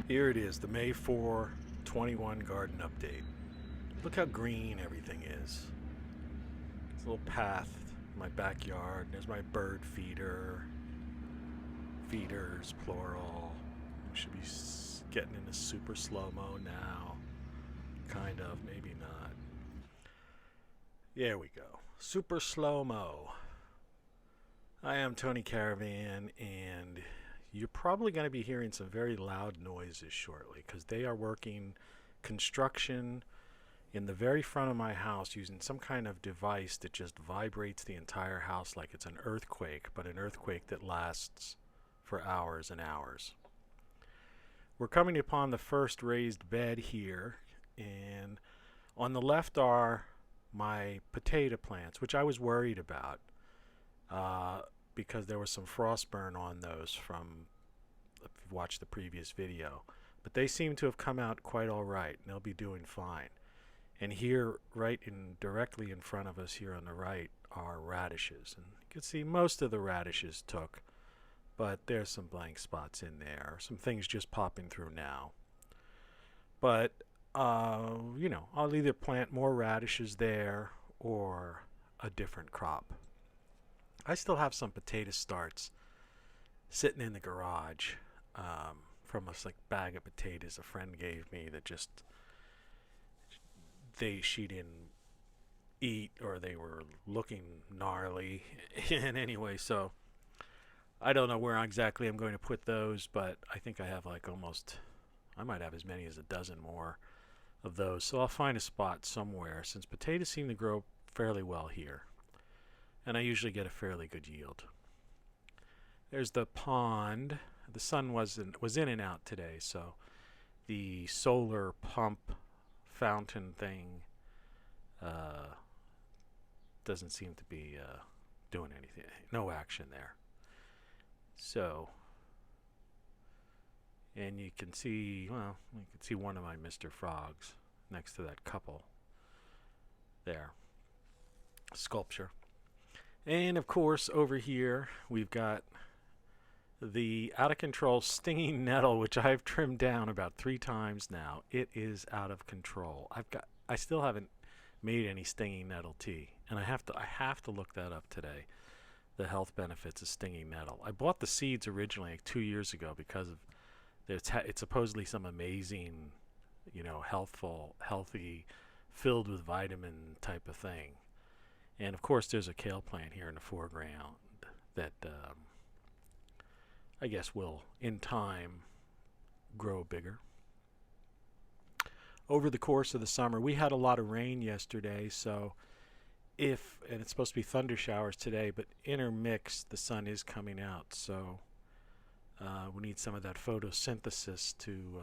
Here it is, the May 4 21 garden update. Look how green everything is. It's a little path in my backyard. There's my bird feeder. Feeders, plural. We should be getting into super slow mo now. Kind of, maybe not. There we go. Super slow mo. I am Tony Caravan, and you're probably going to be hearing some very loud noises shortly because they are working construction in the very front of my house using some kind of device that just vibrates the entire house like it's an earthquake, but an earthquake that lasts for hours and hours. We're coming upon the first raised bed here, and on the left are my potato plants, which I was worried about because there was some frost burn on those from, if you've watched the previous video. But they seem to have come out quite all right, and they'll be doing fine. And here, directly in front of us here on the right, are radishes. And you can see most of the radishes took, but there's some blank spots in there, some things just popping through now. But, I'll either plant more radishes there or a different crop. I still have some potato starts sitting in the garage from a bag of potatoes a friend gave me that just she didn't eat, or they were looking gnarly. And anyway, so I don't know where exactly I'm going to put those, but I think I have I might have as many as a dozen more of those. So I'll find a spot somewhere since potatoes seem to grow fairly well here. And I usually get a fairly good yield. There's the pond. The sun was in and out today, so the solar pump fountain thing doesn't seem to be doing anything. No action there. So, and you can see one of my Mr. Frogs next to that couple there. Sculpture. And of course, over here, we've got the out of control stinging nettle, which I've trimmed down about 3 times now. It is out of control. I still haven't made any stinging nettle tea, and I have to look that up today. The health benefits of stinging nettle. I bought the seeds originally 2 years ago because of it's supposedly some amazing, healthy, filled with vitamin type of thing. And of course, there's a kale plant here in the foreground that I guess will, in time, grow bigger. Over the course of the summer, we had a lot of rain yesterday, so and it's supposed to be thunder showers today, but intermixed, the sun is coming out, so we need some of that photosynthesis to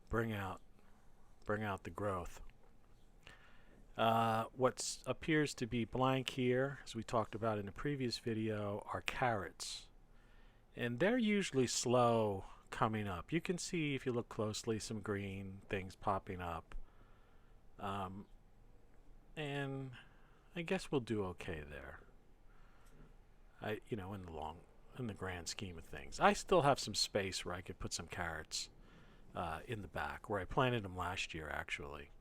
bring out the growth. What appears to be blank here, as we talked about in the previous video, are carrots. And they're usually slow coming up. You can see, if you look closely, some green things popping up. And I guess we'll do okay there. In the grand scheme of things. I still have some space where I could put some carrots in the back, where I planted them last year, actually.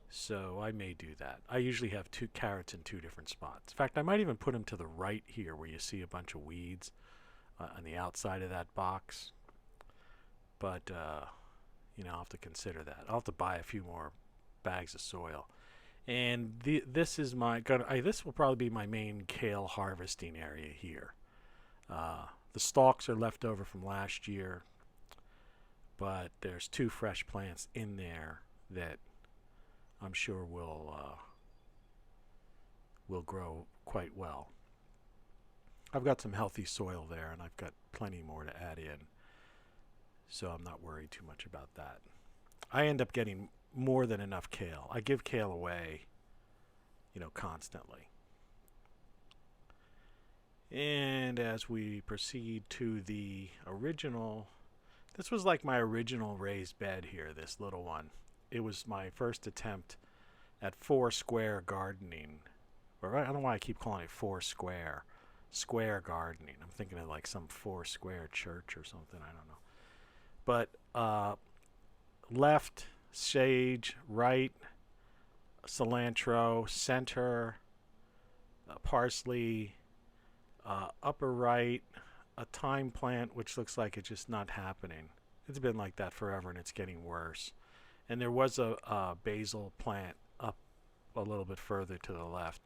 So I may do that. I usually have 2 carrots in 2 different spots. In fact, I might even put them to the right here, where you see a bunch of weeds on the outside of that box. But, I'll have to consider that. I'll have to buy a few more bags of soil. And this will probably be my main kale harvesting area here. The stalks are left over from last year, but there's 2 fresh plants in there that I'm sure will grow quite well. I've got some healthy soil there, and I've got plenty more to add in, so I'm not worried too much about that. I end up getting more than enough kale. I give kale away, constantly. And as we proceed to the original, this was like my original raised bed here, this little one. It was my first attempt at 4 square gardening. Or I don't know why I keep calling it 4 square. Square gardening. I'm thinking of like some 4 square church or something. I don't know. But left, sage, right, cilantro, center, parsley, upper right, a thyme plant, which looks like it's just not happening. It's been like that forever and it's getting worse. And there was a basil plant up a little bit further to the left.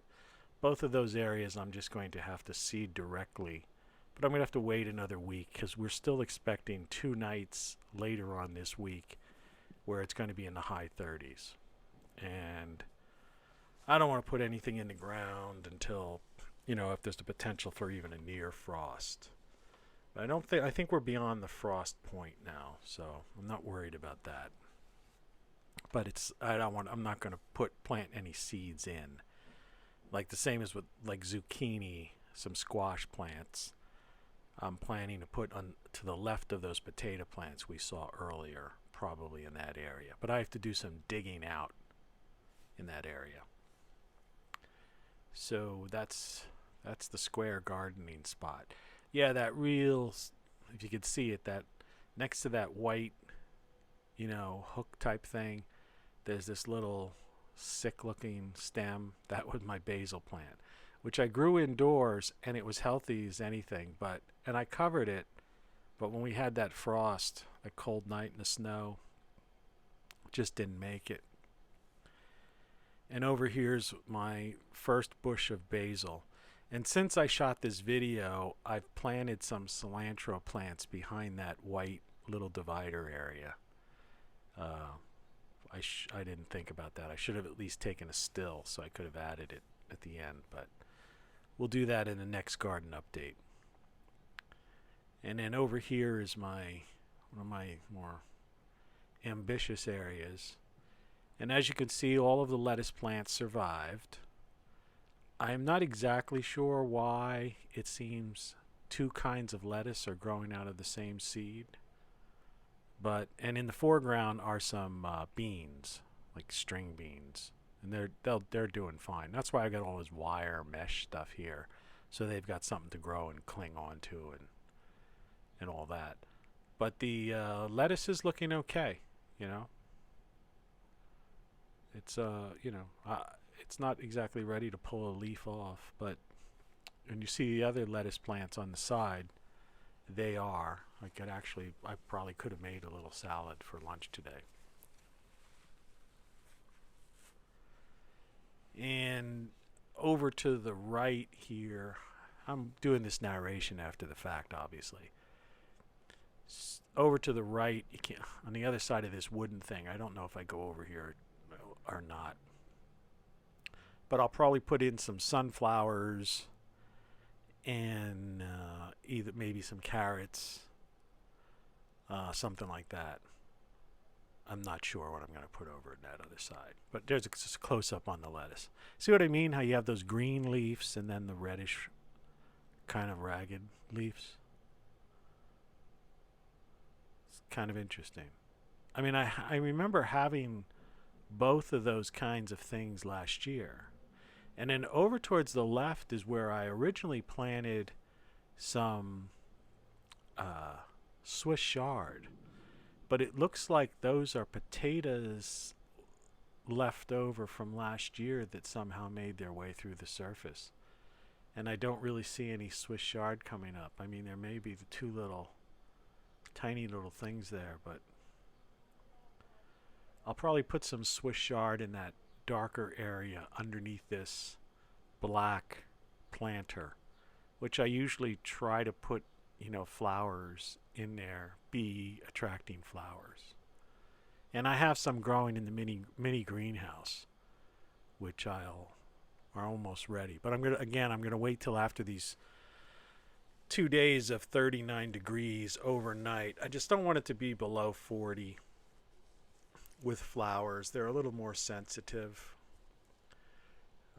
Both of those areas I'm just going to have to seed directly. But I'm going to have to wait another week because we're still expecting 2 nights later on this week where it's going to be in the high 30s. And I don't want to put anything in the ground until, if there's the potential for even a near frost. But I think we're beyond the frost point now, so I'm not worried about that. But I'm not going to plant any seeds in. Like the same as with like zucchini, some squash plants. I'm planning to put on to the left of those potato plants we saw earlier, probably in that area. But I have to do some digging out in that area. So that's the square gardening spot. Yeah, that real, if you could see it, that next to that white, hook type thing, there's this little sick looking stem. That was my basil plant, which I grew indoors and it was healthy as anything, and I covered it, but when we had that frost, that cold night in the snow, just didn't make it. And over here's my first bush of basil. And since I shot this video, I've planted some cilantro plants behind that white little divider area. I didn't think about that. I should have at least taken a still so I could have added it at the end, but we'll do that in the next garden update. And then over here is one of my more ambitious areas. And as you can see, all of the lettuce plants survived. I'm not exactly sure why it seems 2 kinds of lettuce are growing out of the same seed. And in the foreground are some beans, like string beans, and they're doing fine. That's why I got all this wire mesh stuff here, so they've got something to grow and cling on to and all that. But the lettuce is looking okay, It's it's not exactly ready to pull a leaf off, but when you see the other lettuce plants on the side, they are. I probably could have made a little salad for lunch today. And over to the right here, I'm doing this narration after the fact, obviously. Over to the right, on the other side of this wooden thing, I don't know if I go over here or not. But I'll probably put in some sunflowers and either maybe some carrots, something like that. I'm not sure what I'm going to put over on that other side. But there's just a close-up on the lettuce. See what I mean? How you have those green leaves and then the reddish kind of ragged leaves? It's kind of interesting. I mean, I remember having both of those kinds of things last year. And then over towards the left is where I originally planted some Swiss chard. But it looks like those are potatoes left over from last year that somehow made their way through the surface. And I don't really see any Swiss chard coming up. I mean, there may be the 2 tiny little things there, but I'll probably put some Swiss chard in that darker area underneath this black planter, which I usually try to put, flowers in there, bee attracting flowers. And I have some growing in the mini greenhouse, which are almost ready. But I'm gonna wait till after these 2 days of 39 degrees overnight. I just don't want it to be below 40 with flowers. They're a little more sensitive,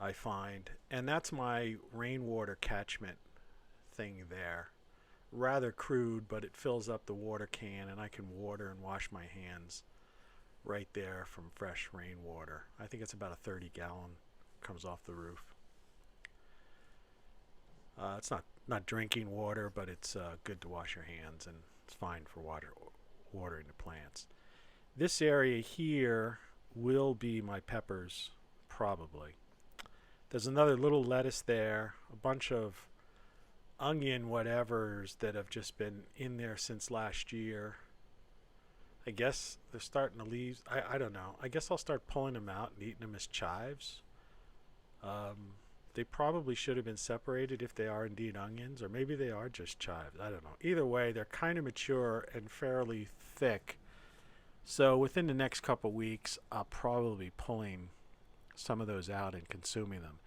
I find. And that's my rainwater catchment thing there. Rather crude, but it fills up the water can and I can water and wash my hands right there from fresh rainwater. I think it's about a 30-gallon comes off the roof. It's not drinking water, but it's good to wash your hands, and it's fine for watering the plants. This area here will be my peppers, probably. There's another little lettuce there, a bunch of onion whatevers that have just been in there since last year. I guess they're starting to leave. I don't know. I guess I'll start pulling them out and eating them as chives. They probably should have been separated if they are indeed onions, or maybe they are just chives. I don't know. Either way, they're kind of mature and fairly thick. So within the next couple weeks, I'll probably be pulling some of those out and consuming them.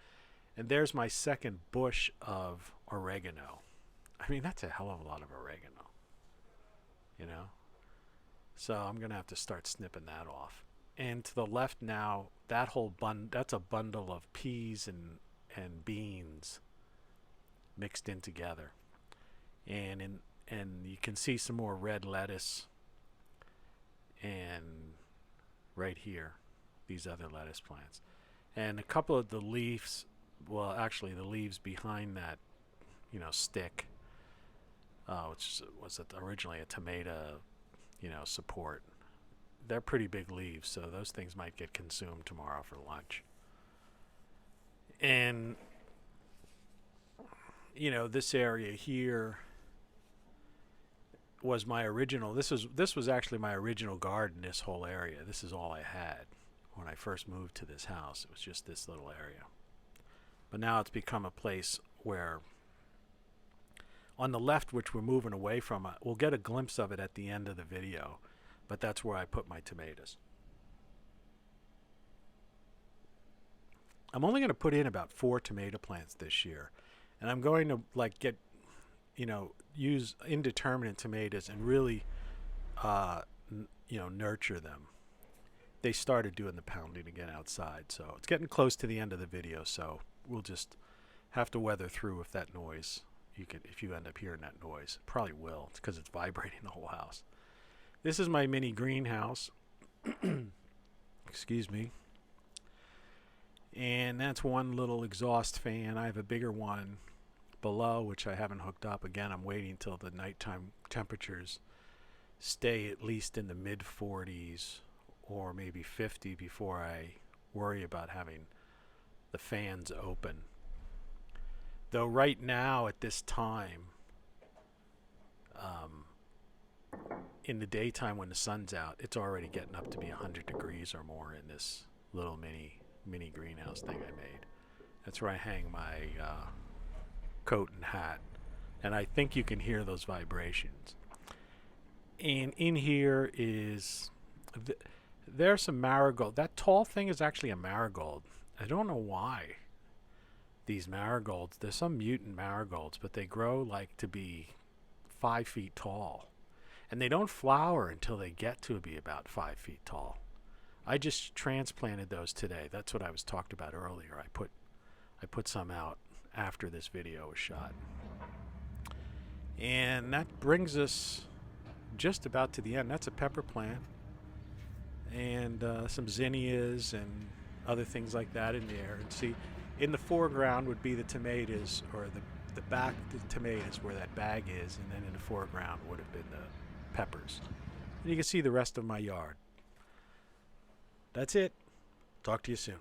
And there's my second bush of oregano. I mean, that's a hell of a lot of oregano, you know? So I'm going to have to start snipping that off. And to the left now, that whole that's a bundle of peas and beans mixed in together. And you can see some more red lettuce, and right here, these other lettuce plants. And a couple of the leaves, well, actually the leaves behind that, stick, which was originally a tomato, support. They're pretty big leaves, so those things might get consumed tomorrow for lunch. And, this area here was my original, this was actually my original garden, this whole area. This is all I had when I first moved to this house. It was just this little area. But now it's become a place where, on the left, which we're moving away from, we'll get a glimpse of it at the end of the video, but that's where I put my tomatoes. I'm only going to put in about 4 tomato plants this year, and I'm going to get, use indeterminate tomatoes and really, nurture them. They started doing the pounding again outside, so it's getting close to the end of the video, so we'll just have to weather through if that noise, if you end up hearing that noise. It probably will. It's because it's vibrating the whole house. This is my mini greenhouse. Excuse me. And that's one little exhaust fan. I have a bigger one below, which I haven't hooked up. Again, I'm waiting till the nighttime temperatures stay at least in the mid 40s or maybe 50 before I worry about having the fans open. Though right now at this time, in the daytime when the sun's out, it's already getting up to be 100 degrees or more in this little mini greenhouse thing I made. That's where I hang my coat and hat, and I think you can hear those vibrations. And in here is there's some marigold. That tall thing is actually a marigold. I don't know why these marigolds, there's some mutant marigolds, but they grow to be 5 feet tall, and they don't flower until they get to be about 5 feet tall. I just transplanted those today. That's what I was talked about earlier. I put some out after this video was shot. And that brings us just about to the end. That's a pepper plant, and some zinnias and other things like that in there. And see, in the foreground would be the tomatoes, or the back of the tomatoes where that bag is, and then in the foreground would have been the peppers. And you can see the rest of my yard. That's it. Talk to you soon.